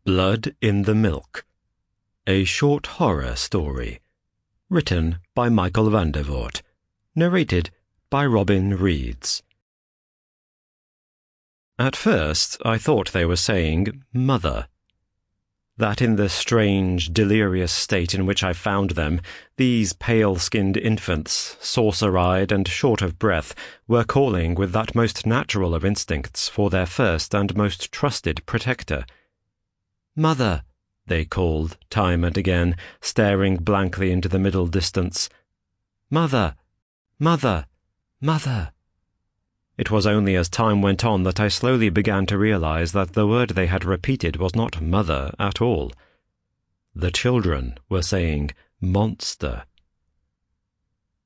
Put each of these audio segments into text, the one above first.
Blood in the Milk, a short horror story, written by Michael van der Voort, narrated by Robin Reeds. At first I thought they were saying mother. That in the strange, delirious state in which I found them, these pale-skinned infants, saucer-eyed and short of breath, were calling with that most natural of instincts for their first and most trusted protector. "Mother," they called time and again, staring blankly into the middle distance. "Mother! Mother! Mother!" It was only as time went on that I slowly began to realize that the word they had repeated was not mother at all. The children were saying monster.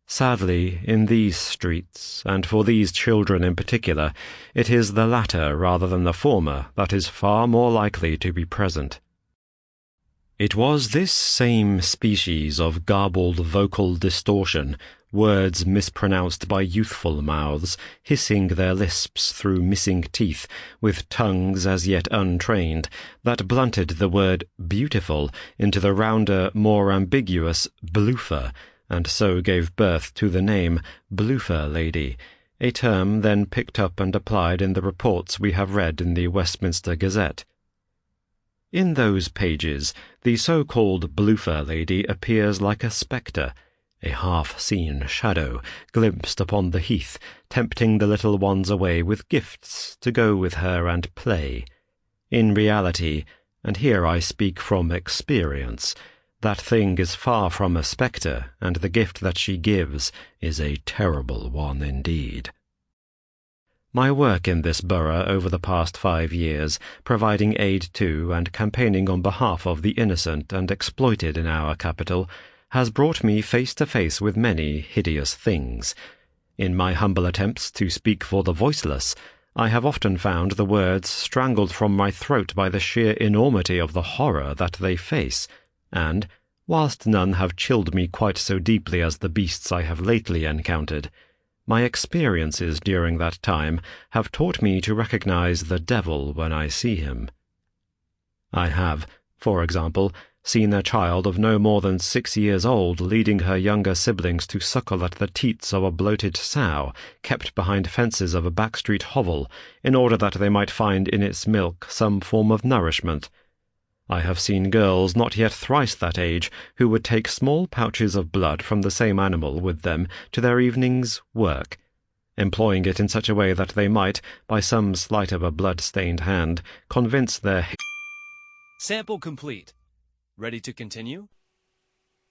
Sadly, in these streets, and for these children in particular, it is the latter rather than the former that is far more likely to be present. It was this same species of garbled vocal distortion, words mispronounced by youthful mouths, hissing their lisps through missing teeth, with tongues as yet untrained, that blunted the word beautiful into the rounder, more ambiguous bloofer, and so gave birth to the name Bloofer Lady, a term then picked up and applied in the reports we have read in the Westminster Gazette. In those pages, the so-called Bloofer Lady appears like a spectre, a half-seen shadow glimpsed upon the heath, tempting the little ones away with gifts to go with her and play. In reality, and here I speak from experience, that thing is far from a spectre, and the gift that she gives is a terrible one indeed. My work in this borough over the past 5 years, providing aid to and campaigning on behalf of the innocent and exploited in our capital, has brought me face to face with many hideous things. In my humble attempts to speak for the voiceless, I have often found the words strangled from my throat by the sheer enormity of the horror that they face, and, whilst none have chilled me quite so deeply as the beasts I have lately encountered, my experiences during that time have taught me to recognize the devil when I see him. I have, for example, seen a child of no more than 6 years old leading her younger siblings to suckle at the teats of a bloated sow kept behind fences of a backstreet hovel in order that they might find in its milk some form of nourishment. I have seen girls not yet thrice that age who would take small pouches of blood from the same animal with them to their evening's work, employing it in such a way that they might, by some sleight of a blood-stained hand, convince their Sample complete. Ready to continue?